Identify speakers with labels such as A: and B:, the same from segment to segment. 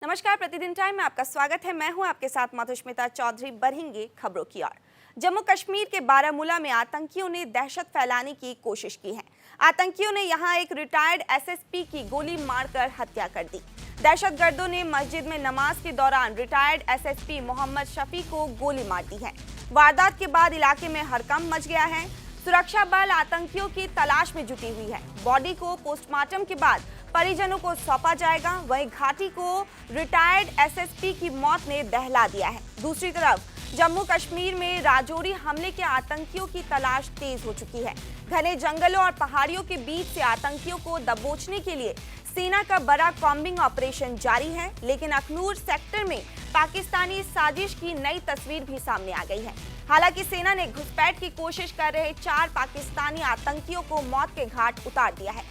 A: नमस्कार, प्रतिदिन टाइम में आपका स्वागत है। मैं हूं आपके साथ मधुस्मिता चौधरी। बढ़ेंगे खबरों की ओर। जम्मू कश्मीर के बारामूला में आतंकियों ने दहशत फैलाने की कोशिश की है। आतंकियों ने यहां एक रिटायर्ड एसएसपी की गोली मारकर हत्या कर दी। दहशतगर्दों ने मस्जिद में नमाज के दौरान रिटायर्ड एसएसपी मोहम्मद शफी को गोली मार दी है। वारदात के बाद इलाके में हड़कंप मच गया है। सुरक्षा बल आतंकियों की तलाश में जुटी हुई है। बॉडी को पोस्टमार्टम के बाद परिजनों को सौंपा जाएगा। वहीं घाटी को रिटायर्ड एसएसपी की मौत ने दहला दिया है। दूसरी तरफ जम्मू कश्मीर में राजौरी हमले के आतंकियों की तलाश तेज हो चुकी है। घने जंगलों और पहाड़ियों के बीच से आतंकियों को दबोचने के लिए सेना का बड़ा कॉम्बिंग ऑपरेशन जारी है, लेकिन अखनूर सेक्टर में पाकिस्तानी साजिश की नई तस्वीर भी सामने आ गई है। हालांकि सेना ने घुसपैठ की कोशिश कर रहे 4 पाकिस्तानी आतंकियों को मौत के घाट उतार दिया है।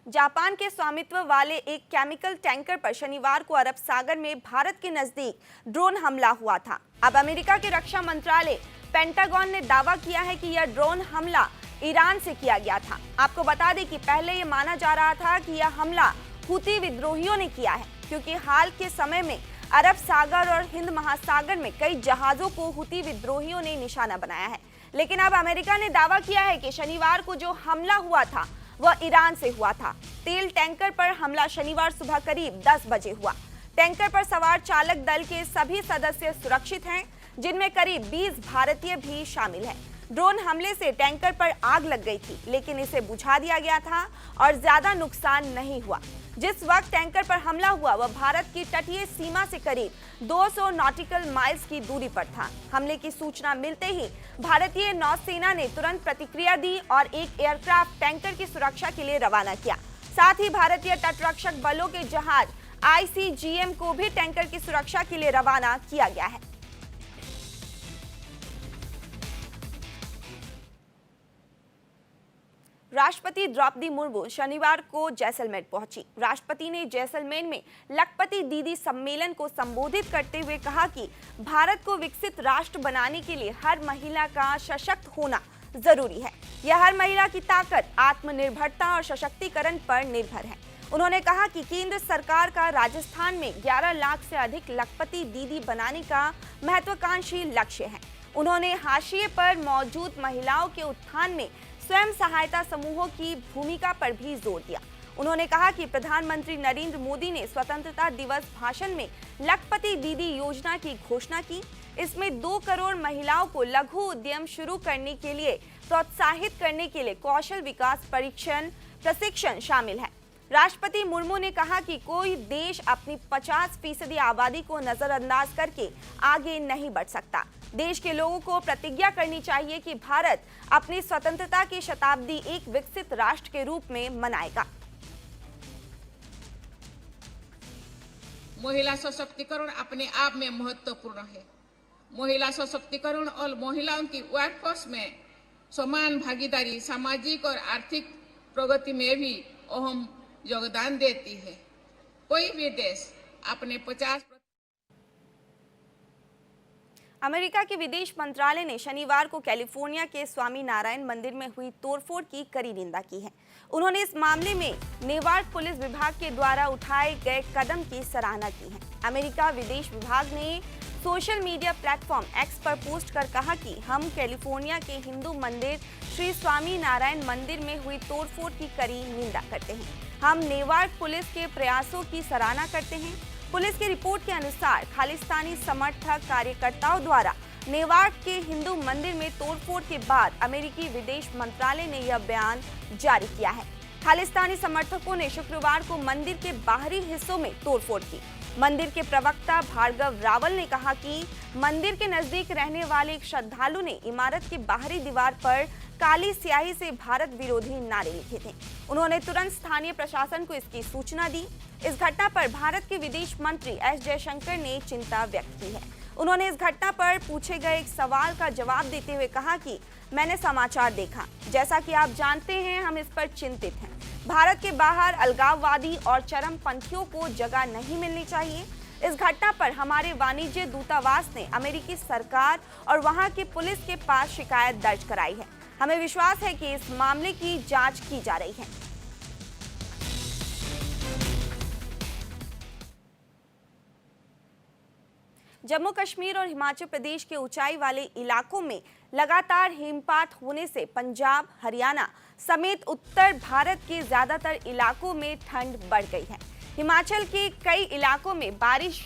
A: जापान के स्वामित्व वाले एक केमिकल टैंकर पर शनिवार को अरब सागर में भारत के नजदीक ड्रोन हमला हुआ था। अब अमेरिका के रक्षा मंत्रालय पेंटागन ने दावा किया है कि यह ड्रोन हमला ईरान से किया गया था। आपको बता दें कि पहले यह माना जा रहा था कि यह हमला हुती विद्रोहियों ने किया है, क्योंकि हाल के समय में अरब सागर और हिंद महासागर में कई जहाजों को हुती विद्रोहियों ने निशाना बनाया है। लेकिन अब अमेरिका ने दावा किया है कि शनिवार को जो हमला हुआ था वह ईरान से हुआ था। तेल टैंकर पर हमला शनिवार सुबह करीब 10 बजे हुआ। टैंकर पर सवार चालक दल के सभी सदस्य सुरक्षित हैं, जिनमें करीब 20 भारतीय भी शामिल हैं। ड्रोन हमले से टैंकर पर आग लग गई थी, लेकिन इसे बुझा दिया गया था और ज्यादा नुकसान नहीं हुआ। जिस वक्त टैंकर पर हमला हुआ वह भारत की तटीय सीमा से करीब 200 नॉटिकल माइल्स की दूरी पर था। हमले की सूचना मिलते ही भारतीय नौसेना ने तुरंत प्रतिक्रिया दी और एक एयरक्राफ्ट टैंकर की सुरक्षा के लिए रवाना किया। साथ ही भारतीय तटरक्षक बलों के जहाज ICGM को भी टैंकर की सुरक्षा के लिए रवाना किया गया है। राष्ट्रपति द्रौपदी मुर्मू शनिवार को जैसलमेर पहुंची। राष्ट्रपति ने जैसलमेर में लखपति दीदी सम्मेलन को संबोधित करते हुए कहा कि भारत को विकसित राष्ट्र बनाने के लिए हर महिला का सशक्त होना जरूरी है। यह हर महिला की ताकत, आत्मनिर्भरता और सशक्तिकरण पर निर्भर है। उन्होंने कहा कि केंद्र सरकार का राजस्थान में 11 लाख से अधिक लखपति दीदी बनाने का महत्वाकांक्षी लक्ष्य है। उन्होंने हाशिए पर मौजूद महिलाओं के उत्थान में स्वयं सहायता समूहों की भूमिका पर भी जोर दिया। उन्होंने कहा कि प्रधानमंत्री नरेंद्र मोदी ने स्वतंत्रता दिवस भाषण में लखपति दीदी योजना की घोषणा की। इसमें 2 करोड़ महिलाओं को लघु उद्यम शुरू करने के लिए प्रोत्साहित करने के लिए कौशल विकास प्रशिक्षण शामिल है। राष्ट्रपति मुर्मू ने कहा कि कोई देश अपनी 50% आबादी को नजरअंदाज करके आगे नहीं बढ़ सकता। देश के लोगों को प्रतिज्ञा करनी चाहिए कि भारत अपनी स्वतंत्रता की शताब्दी एक विकसित राष्ट्र के रूप में मनाएगा।
B: महिला सशक्तिकरण अपने आप में महत्वपूर्ण है। महिला सशक्तिकरण और महिलाओं की वर्कफोर्स में समान भागीदारी सामाजिक और आर्थिक प्रगति में भी अहम योगदान देती है। कोई भी देश अपने 50।
A: अमेरिका के विदेश मंत्रालय ने शनिवार को कैलिफोर्निया के स्वामी नारायण मंदिर में हुई तोड़फोड़ की कड़ी निंदा की है। उन्होंने इस मामले में नेवार्क पुलिस विभाग के द्वारा उठाए गए कदम की सराहना की है। अमेरिका विदेश विभाग ने सोशल मीडिया प्लेटफॉर्म X पर पोस्ट कर कहा कि हम कैलिफोर्निया के हिंदू मंदिर श्री स्वामी नारायण मंदिर में हुई तोड़फोड़ की कड़ी निंदा करते हैं। हम नेवार्क पुलिस के प्रयासों की सराहना करते हैं। पुलिस की रिपोर्ट के अनुसार खालिस्तानी समर्थक कार्यकर्ताओं द्वारा नेवार्क के हिंदू मंदिर में तोड़फोड़ के बाद अमेरिकी विदेश मंत्रालय ने यह बयान जारी किया है। खालिस्तानी समर्थकों ने शुक्रवार को मंदिर के बाहरी हिस्सों में तोड़फोड़ की। मंदिर के प्रवक्ता भार्गव रावल ने कहा कि मंदिर के नजदीक रहने वाले एक श्रद्धालु ने इमारत की बाहरी दीवार पर काली स्याही से भारत विरोधी नारे लिखे थे। उन्होंने तुरंत स्थानीय प्रशासन को इसकी सूचना दी। इस घटना पर भारत के विदेश मंत्री S जयशंकर ने चिंता व्यक्त की है। उन्होंने इस घटना पर पूछे गए एक सवाल का जवाब देते हुए कहा कि मैंने समाचार देखा। जैसा कि आप जानते हैं, हम इस पर चिंतित हैं। भारत के बाहर अलगाववादी और चरमपंथियों को जगह नहीं मिलनी चाहिए। इस घटना पर हमारे वाणिज्य दूतावास ने अमेरिकी सरकार और वहां की पुलिस के पास शिकायत दर्ज कराई है। हमें विश्वास है कि इस मामले की जांच की जा रही है। जम्मू कश्मीर और हिमाचल प्रदेश के ऊंचाई वाले इलाकों में लगातार हिमपात होने से पंजाब, हरियाणा समेत उत्तर भारत के ज्यादातर इलाकों में ठंड बढ़ गई है। हिमाचल के कई इलाकों में बारिश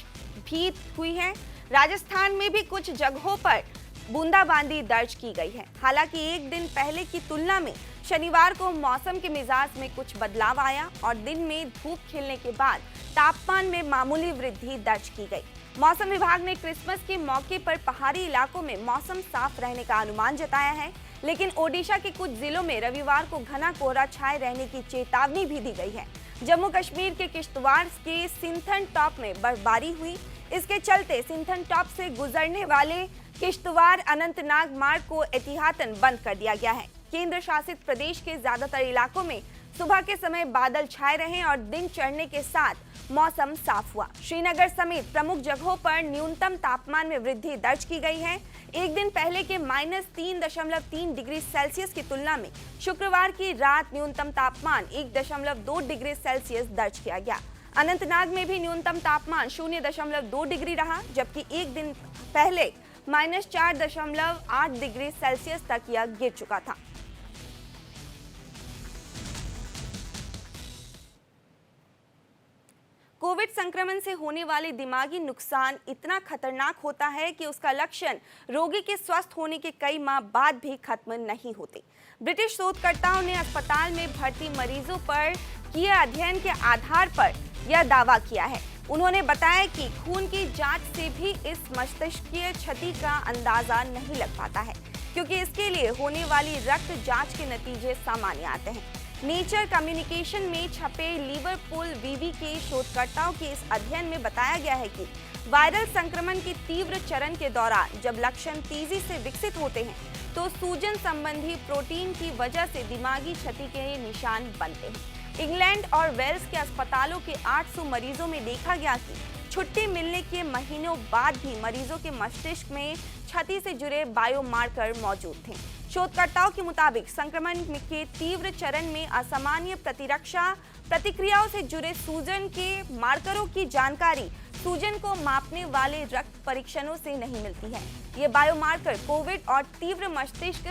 A: भी हुई है। राजस्थान में भी कुछ जगहों पर बूंदाबांदी दर्ज की गई है। हालांकि एक दिन पहले की तुलना में शनिवार को मौसम के मिजाज में कुछ बदलाव आया और दिन में धूप खिलने के बाद तापमान में मामूली वृद्धि दर्ज की गई। मौसम विभाग ने क्रिसमस के मौके पर पहाड़ी इलाकों में मौसम साफ रहने का अनुमान जताया है, लेकिन ओडिशा के कुछ जिलों में रविवार को घना कोहरा छाए रहने की चेतावनी भी दी गई है। जम्मू कश्मीर के किश्तवाड़ के सिंथन टॉप में बर्फबारी हुई। इसके चलते सिंथन टॉप से गुजरने वाले किश्तवाड़ अनंतनाग मार्ग को एहतियातन बंद कर दिया गया है। केंद्र शासित प्रदेश के ज्यादातर इलाकों में सुबह के समय बादल छाए रहे और दिन चढ़ने के साथ मौसम साफ हुआ। श्रीनगर समेत प्रमुख जगहों पर न्यूनतम तापमान में वृद्धि दर्ज की गई है। एक दिन पहले के -3.3 डिग्री सेल्सियस की तुलना में शुक्रवार की रात न्यूनतम तापमान 1.2 डिग्री सेल्सियस दर्ज किया गया। अनंतनाग में भी न्यूनतम तापमान 0.2 डिग्री रहा, जबकि एक दिन पहले -4.8 डिग्री सेल्सियस तक यह गिर चुका था। कोविड संक्रमण से होने वाले दिमागी नुकसान इतना खतरनाक होता है कि उसका लक्षण रोगी के स्वस्थ होने के कई माह बाद भी खत्म नहीं होते। ब्रिटिश शोधकर्ताओं ने अस्पताल में भर्ती मरीजों पर किए अध्ययन के आधार पर यह दावा किया है। उन्होंने बताया कि खून की जांच से भी इस मस्तिष्कीय क्षति का अंदाजा नहीं लग पाता है, क्योंकि इसके लिए होने वाली रक्त जांच के नतीजे सामान्य आते हैं। नेचर कम्युनिकेशन में छपे लिवरपूल वीवी के शोधकर्ताओं के इस अध्ययन में बताया गया है कि वायरल संक्रमण के तीव्र चरण के दौरान जब लक्षण तेजी से विकसित होते हैं तो सूजन संबंधी प्रोटीन की वजह से दिमागी क्षति के निशान बनते हैं। इंग्लैंड और वेल्स के अस्पतालों के 800 मरीजों में देखा गया कि छुट्टी मिलने के महीनों बाद भी मरीजों के मस्तिष्क में क्षति से जुड़े बायोमार्कर मौजूद थे। शोधकर्ताओं के मुताबिक संक्रमण के तीव्र चरण में असामान्य प्रतिरक्षा प्रतिक्रियाओं से जुड़े सूजन के मार्करों की जानकारी सूजन को मापने वाले रक्त परीक्षणों से नहीं मिलती है। ये बायोमार्कर कोविड और तीव्र मस्तिष्क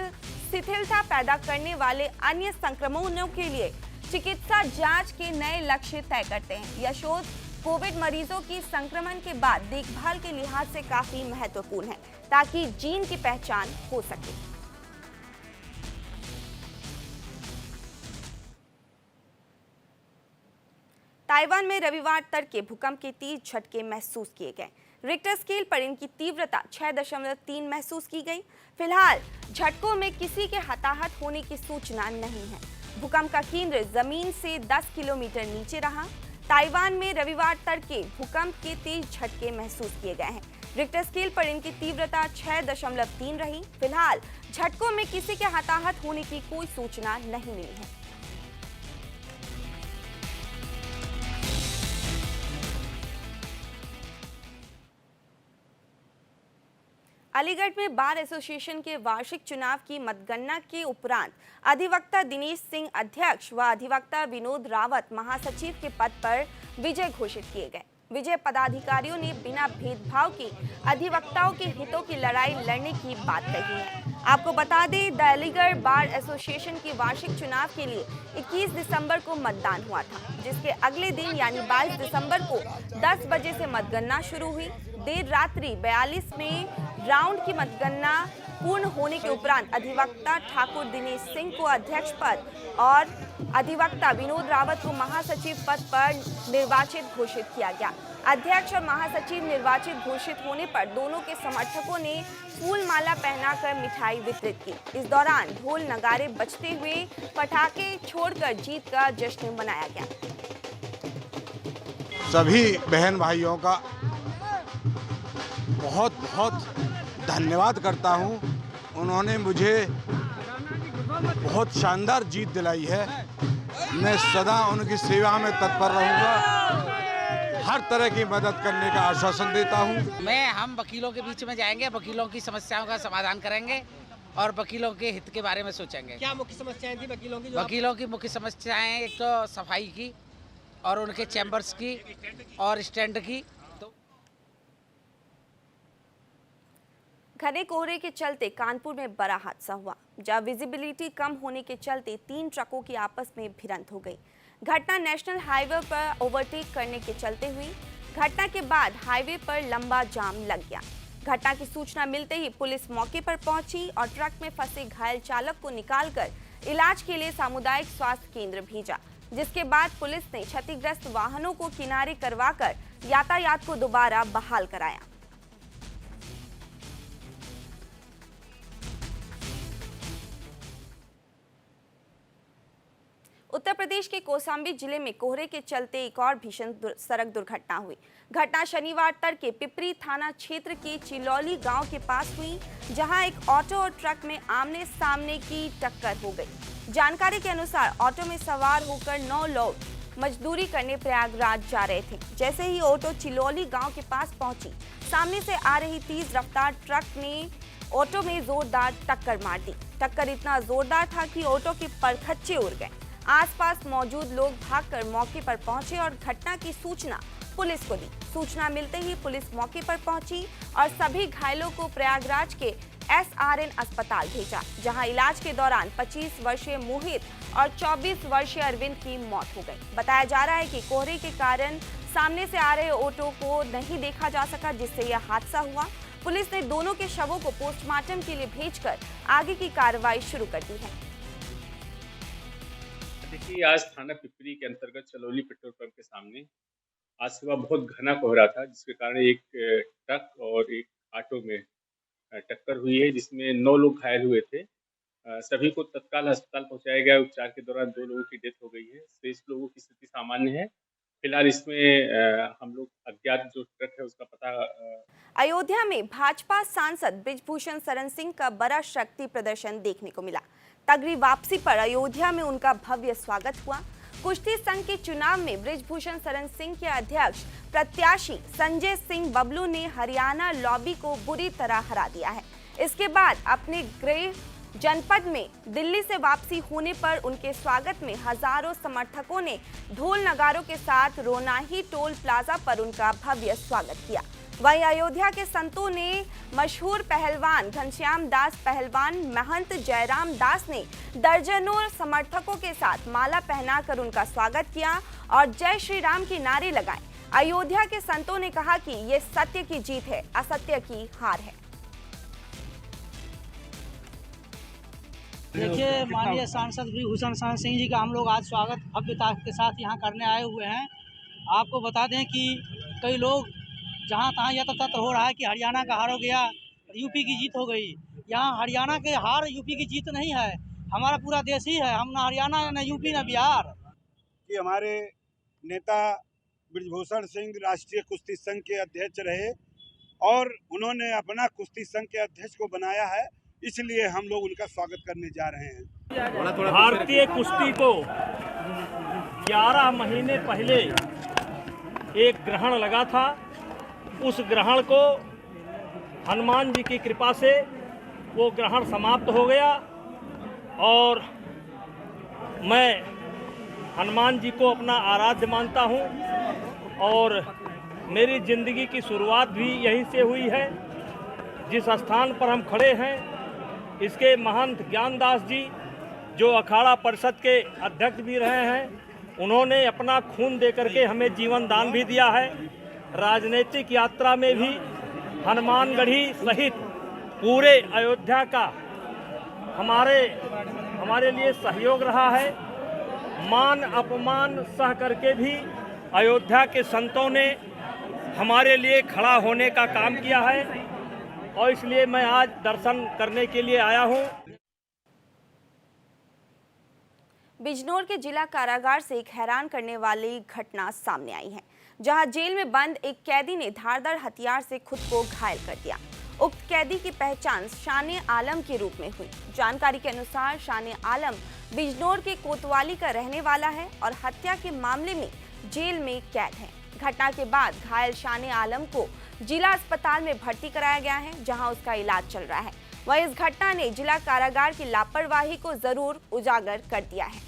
A: शिथिलता पैदा करने वाले अन्य संक्रमणों के लिए चिकित्सा जांच के नए लक्ष्य तय करते हैं। यह शोध कोविड मरीजों की संक्रमण के बाद देखभाल के लिहाज से काफी महत्वपूर्ण है, ताकि जीन की पहचान हो सके। ताइवान में रविवार तड़के भूकंप के 30 झटके महसूस किए गए। रिक्टर स्केल पर इनकी तीव्रता 6.3 महसूस की गई। फिलहाल झटकों में किसी के हताहत होने की सूचना नहीं है। भूकंप का केंद्र जमीन से 10 किलोमीटर नीचे रहा। ताइवान में रविवार तड़के भूकंप के 30 झटके महसूस किए गए हैं। रिक्टर स्केल पर इनकी तीव्रता 6.3 रही। फिलहाल झटकों में किसी के हताहत होने की कोई सूचना नहीं मिली है। अलीगढ़ में बार एसोसिएशन के वार्षिक चुनाव की मतगणना के उपरांत अधिवक्ता दिनेश सिंह अध्यक्ष व अधिवक्ता विनोद रावत महासचिव के पद पर विजय घोषित किए गए। विजय पदाधिकारियों ने बिना भेदभाव के अधिवक्ताओं के हितों की लड़ाई लड़ने की बात कही है। आपको बता दें, द अलीगढ़ बार एसोसिएशन की वार्षिक चुनाव के लिए 21 दिसंबर को मतदान हुआ था, जिसके अगले दिन यानी 22 दिसंबर को 10 बजे से मतगणना शुरू हुई। देर रात्रि 42वें राउंड की मतगणना पूर्ण होने के उपरांत अधिवक्ता ठाकुर दिनेश सिंह को अध्यक्ष पद और अधिवक्ता विनोद रावत को महासचिव पद पर निर्वाचित घोषित किया गया। अध्यक्ष और महासचिव निर्वाचित घोषित होने पर दोनों के समर्थकों ने फूल माला पहनाकर मिठाई वितरित की। इस दौरान ढोल नगारे बजते हुए पटाखे छोड़कर जीत का जश्न मनाया गया।
C: सभी बहन भाइयों का बहुत बहुत धन्यवाद करता हूं। उन्होंने मुझे बहुत शानदार जीत दिलाई है। मैं सदा उनकी सेवा में तत्पर रहूंगा। हर तरह की मदद करने का आश्वासन देता हूं।
D: हम वकीलों के बीच में जाएंगे, वकीलों की समस्याओं का समाधान करेंगे और वकीलों के हित के बारे में सोचेंगे।
E: क्या मुख्य समस्याएं थी वकीलों की?
D: वकीलों की मुख्य समस्याएं एक तो सफाई की और उनके चैम्बर्स की और स्टैंड की।
A: घने कोहरे के चलते कानपुर में बड़ा हादसा हुआ, जहां विजिबिलिटी कम होने के चलते 3 ट्रकों की आपस में भिड़ंत हो गई। घटना नेशनल हाईवे पर ओवरटेक करने के चलते हुई। घटना के बाद हाईवे पर लंबा जाम लग गया। घटना की सूचना मिलते ही पुलिस मौके पर पहुंची और ट्रक में फंसे घायल चालक को निकालकर इलाज के लिए सामुदायिक स्वास्थ्य केंद्र भेजा, जिसके बाद पुलिस ने क्षतिग्रस्त वाहनों को किनारे करवाकर यातायात को दोबारा बहाल कराया। उत्तर प्रदेश के कौशाम्बी जिले में कोहरे के चलते एक और भीषण सड़क दुर्घटना हुई। घटना शनिवार तड़के पिपरी थाना क्षेत्र के चिलौली गांव के पास हुई, जहां एक ऑटो और ट्रक में आमने सामने की टक्कर हो गई। जानकारी के अनुसार ऑटो में सवार होकर 9 लोग मजदूरी करने प्रयागराज जा रहे थे। जैसे ही ऑटो चिलौली गांव के पास पहुंची, सामने से आ रही तेज रफ्तार ट्रक ने ऑटो में जोरदार टक्कर मार दी। टक्कर इतना जोरदार था कि ऑटो के परखच्चे उड़ गए। आसपास मौजूद लोग भागकर मौके पर पहुंचे और घटना की सूचना पुलिस को दी। सूचना मिलते ही पुलिस मौके पर पहुंची और सभी घायलों को प्रयागराज के SRN अस्पताल भेजा, जहां इलाज के दौरान 25 वर्षीय मोहित और 24 वर्षीय अरविंद की मौत हो गई। बताया जा रहा है कि कोहरे के कारण सामने से आ रहे ऑटो को नहीं देखा जा सका, जिससे यह हादसा हुआ। पुलिस ने दोनों के शवों को पोस्टमार्टम के लिए भेजकर आगे की कार्रवाई शुरू कर दी है।
F: देखिए, आज थाना पिपरी के अंतर्गत चलौली पेट्रोल पंप के सामने आज सुबह बहुत घना कोहरा था, जिसके कारण एक ट्रक और एक ऑटो में टक्कर हुई है, जिसमें 9 लोग घायल हुए थे। सभी को तत्काल अस्पताल पहुंचाया गया। उपचार के दौरान 2 लोगों की डेथ हो गई है। शेष लोगों की स्थिति सामान्य है। फिलहाल इसमें हम लोग अज्ञात जो ट्रक है उसका पता।
A: अयोध्या में भाजपा सांसद बृजभूषण शरण सिंह का बड़ा शक्ति प्रदर्शन देखने को मिला। तगड़ी वापसी पर अयोध्या में उनका भव्य स्वागत हुआ। कुश्ती संघ के चुनाव में बृजभूषण शरण सिंह के अध्यक्ष प्रत्याशी संजय सिंह बबलू ने हरियाणा लॉबी को बुरी तरह हरा दिया है। इसके बाद अपने गृह जनपद में दिल्ली से वापसी होने पर उनके स्वागत में हजारों समर्थकों ने ढोल नगारों के साथ रोनाही टोल प्लाजा पर उनका भव्य स्वागत किया। वहीं अयोध्या के संतों ने मशहूर पहलवान घनश्याम दास पहलवान महंत जयराम दास ने दर्जनों समर्थकों के साथ माला पहनाकर उनका स्वागत किया और जय श्री राम के नारे लगाए। अयोध्या के संतों ने कहा कि ये सत्य की जीत है, असत्य की हार है।
E: देखिए, माननीय सांसद बृजभूषण शरण सिंह जी का हम लोग आज स्वागत भव्यता के साथ यहाँ करने आए हुए हैं। आपको बता दें कि कई लोग जहाँ तहाँ यह तथ्य हो रहा है कि हरियाणा का हार हो गया, यूपी की जीत हो गई। यहाँ हरियाणा के हार यूपी की जीत नहीं है, हमारा पूरा देश ही है। हम ना हरियाणा ना यूपी ना बिहार।
G: कि हमारे नेता बृजभूषण सिंह राष्ट्रीय कुश्ती संघ के अध्यक्ष रहे और उन्होंने अपना कुश्ती संघ के अध्यक्ष को बनाया है, इसलिए हम लोग उनका स्वागत करने जा रहे हैं।
H: भारतीय कुश्ती को 11 महीने पहले एक ग्रहण लगा था। उस ग्रहण को हनुमान जी की कृपा से वो ग्रहण समाप्त हो गया और मैं हनुमान जी को अपना आराध्य मानता हूँ और मेरी ज़िंदगी की शुरुआत भी यहीं से हुई है। जिस स्थान पर हम खड़े हैं, इसके महंत ज्ञानदास जी जो अखाड़ा परिषद के अध्यक्ष भी रहे हैं, उन्होंने अपना खून दे करके हमें जीवन दान भी दिया है। राजनीतिक यात्रा में भी हनुमानगढ़ी सहित पूरे अयोध्या का हमारे लिए सहयोग रहा है। मान अपमान सह करके भी अयोध्या के संतों ने हमारे लिए खड़ा होने का काम किया है और इसलिए मैं आज दर्शन करने के लिए आया हूँ।
A: बिजनौर के जिला कारागार से एक हैरान करने वाली घटना सामने आई है, जहां जेल में बंद एक कैदी ने धारदार हथियार से खुद को घायल कर दिया। उक्त कैदी की पहचान शाने आलम के रूप में हुई। जानकारी के अनुसार शाने आलम बिजनौर के कोतवाली का रहने वाला है और हत्या के मामले में जेल में कैद है। घटना के बाद घायल शाने आलम को जिला अस्पताल में भर्ती कराया गया है, जहां उसका इलाज चल रहा है। वहीं इस घटना ने जिला कारागार की लापरवाही को जरूर उजागर कर दिया है।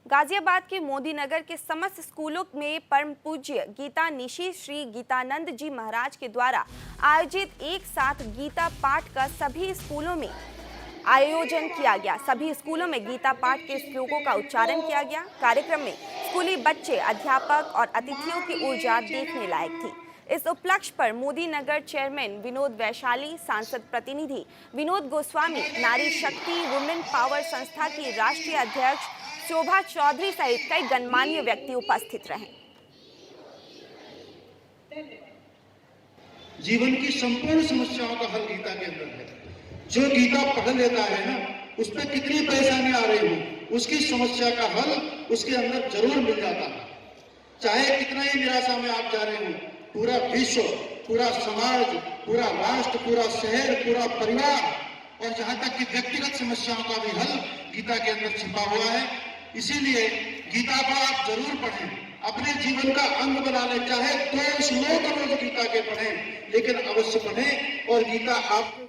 A: गाजियाबाद के मोदी नगर के समस्त स्कूलों में परम पूज्य गीता निशी श्री गीतानंद जी महाराज के द्वारा आयोजित एक साथ गीता पाठ का सभी स्कूलों में आयोजन किया गया। सभी स्कूलों में गीता पाठ के श्लोकों का उच्चारण किया गया। कार्यक्रम में स्कूली बच्चे, अध्यापक और अतिथियों की ऊर्जा देखने लायक थी। इस उपलक्ष्य पर मोदी नगर चेयरमैन विनोद वैशाली, सांसद प्रतिनिधि विनोद गोस्वामी, नारी शक्ति वुमेन पावर संस्था की राष्ट्रीय अध्यक्ष शोभा चौधरी सहित कई गणमान्य व्यक्ति उपस्थित रहे।
I: जीवन की संपूर्ण समस्याओं का हल गीता के अंदर है। जो गीता पढ़ लेता है ना, उस पर कितनी परेशानी आ रही हो, उसकी समस्या का हल उसके अंदर जरूर मिल जाता है। चाहे कितना ही निराशा में आप जा रहे हो, पूरा विश्व, पूरा समाज, पूरा राष्ट्र, पूरा शहर, पूरा परिवार और जहां तक कि व्यक्तिगत समस्याओं का भी हल गीता के अंदर छिपा हुआ है। इसीलिए गीता को आप जरूर पढ़ें, अपने जीवन का अंग बना लें। चाहे 2 श्लोक रोज गीता के पढ़ें, लेकिन अवश्य पढ़ें। और गीता आप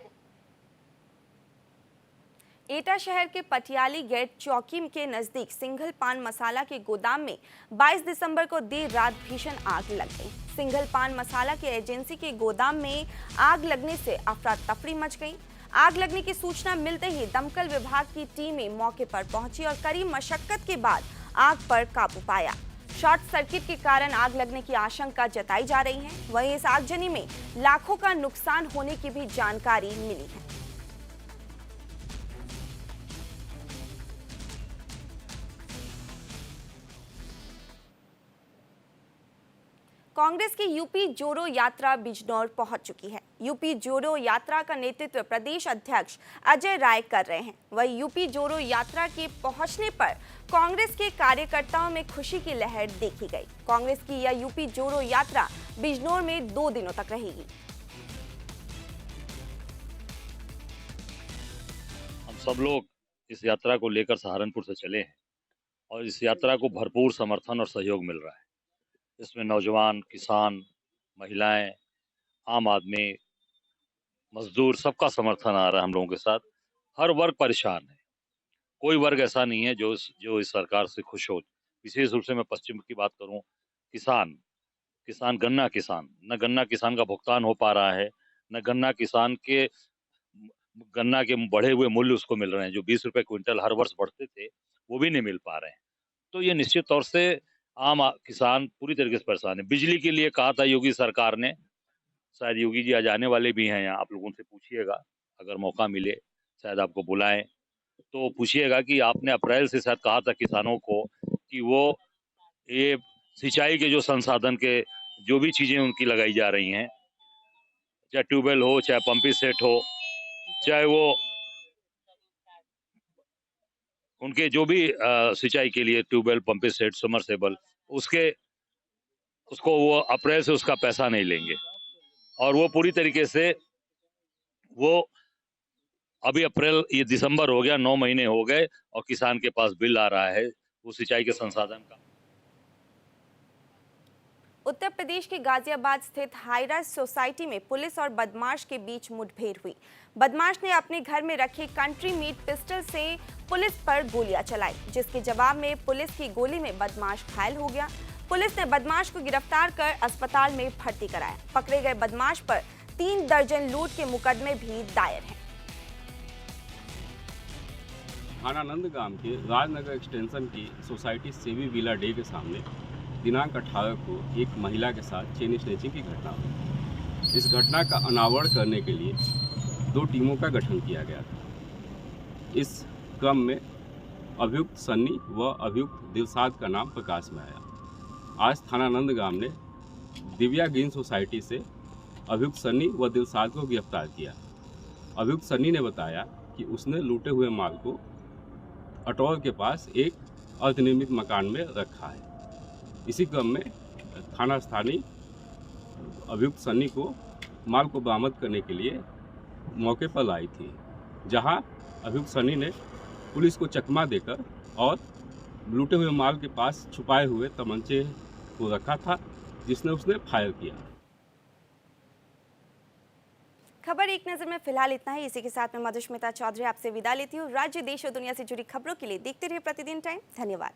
A: एटा शहर के पटियाली गेट चौकी के नजदीक सिंघल पान मसाला के गोदाम में 22 दिसंबर को देर रात भीषण आग लग गई। सिंघल पान मसाला के एजेंसी के गोदाम में आग लगने से अफरा तफरी मच गई। आग लगने की सूचना मिलते ही दमकल विभाग की टीमें मौके पर पहुंची और कड़ी मशक्कत के बाद आग पर काबू पाया। शॉर्ट सर्किट के कारण आग लगने की आशंका जताई जा रही है। वहीं इस आगजनी में लाखों का नुकसान होने की भी जानकारी मिली है। कांग्रेस की यूपी जोड़ो यात्रा बिजनौर पहुंच चुकी है। यूपी जोड़ो यात्रा का नेतृत्व प्रदेश अध्यक्ष अजय राय कर रहे हैं। वहीं यूपी जोड़ो यात्रा के पहुंचने पर कांग्रेस के कार्यकर्ताओं में खुशी की लहर देखी गई। कांग्रेस की यह यूपी जोड़ो यात्रा बिजनौर में 2 दिनों तक रहेगी।
J: हम सब लोग इस यात्रा को लेकर सहारनपुर से चले हैं और इस यात्रा को भरपूर समर्थन और सहयोग मिल रहा है। इसमें नौजवान, किसान, महिलाएं, आम आदमी, मजदूर, सबका समर्थन आ रहा है हम लोगों के साथ। हर वर्ग परेशान है, कोई वर्ग ऐसा नहीं है जो इस सरकार से खुश हो। विशेष रूप से मैं पश्चिम की बात करूं, किसान गन्ना किसान, न गन्ना किसान का भुगतान हो पा रहा है, न गन्ना किसान के गन्ना के बढ़े हुए मूल्य उसको मिल रहे हैं। जो 20 रुपए क्विंटल हर वर्ष बढ़ते थे, वो भी नहीं मिल पा रहे हैं। तो ये निश्चित तौर से आम किसान पूरी तरीके से परेशान है। बिजली के लिए कहा था योगी सरकार ने, शायद योगी जी आज आने वाले भी हैं यहाँ, आप लोगों से पूछिएगा, अगर मौका मिले शायद आपको बुलाएं तो पूछिएगा कि आपने अप्रैल से शायद कहा था किसानों को कि वो ये सिंचाई के जो संसाधन के जो भी चीजें उनकी लगाई जा रही हैं, चाहे ट्यूबवेल हो, चाहे पंपिंग सेट हो, चाहे वो उनके जो भी सिंचाई के लिए ट्यूबवेल, पंपिंग सेट, समरसेबल, उसको वो अप्रैल से उसका पैसा नहीं लेंगे। और वो पूरी तरीके से वो अभी अप्रैल, ये दिसंबर हो गया, 9 महीने हो गए और किसान के पास बिल आ रहा है वो सिंचाई के संसाधन का।
A: उत्तर प्रदेश के गाजियाबाद स्थित हाईराइज सोसाइटी में पुलिस और बदमाश के बीच मुठभेड़ हुई। बदमाश ने अपने घर में रखे कंट्री मेड पिस्टल से पुलिस पर गोलियां चलाई, जिसके जवाब में पुलिस की गोली में बदमाश घायल हो गया। पुलिस ने बदमाश को गिरफ्तार कर अस्पताल में भर्ती कराया। पकड़े गए बदमाश पर 3 दर्जन लूट के मुकदमे भी दायर हैं।
K: थाना नंदगाम के राजनगर एक्सटेंशन की सोसाइटी सेवी विला डे के सामने दिनांक 18 को एक महिला के साथ चेन स्नैचिंग की घटना हुई। इस घटना का अनावरण करने के लिए 2 टीमों का गठन किया गया था। इस क्रम में अभियुक्त सन्नी व अभियुक्त दिलसाद का नाम प्रकाश में आया। आज थाना नंदगाम ने दिव्या ग्रीन सोसाइटी से अभियुक्त सन्नी व दिलसाद को गिरफ्तार किया। अभियुक्त सन्नी ने बताया कि उसने लूटे हुए माल को अटौल के पास एक अर्धनिर्मित मकान में रखा है। इसी क्रम में थाना स्थानीय अभियुक्त सन्नी को माल को बरामद करने के लिए मौके पर लाई थी, जहां अभियुक्त सन्नी ने पुलिस को चकमा देकर और लूटे हुए माल के पास छुपाए हुए तमंचे को रखा था जिसने उसने फायर किया।
A: खबर एक नजर में फिलहाल इतना ही। इसी के साथ मैं मधुस्मिता चौधरी आपसे विदा लेती हूँ। राज्य, देश और दुनिया से जुड़ी खबरों के लिए देखते रहिए प्रतिदिन टाइम। धन्यवाद।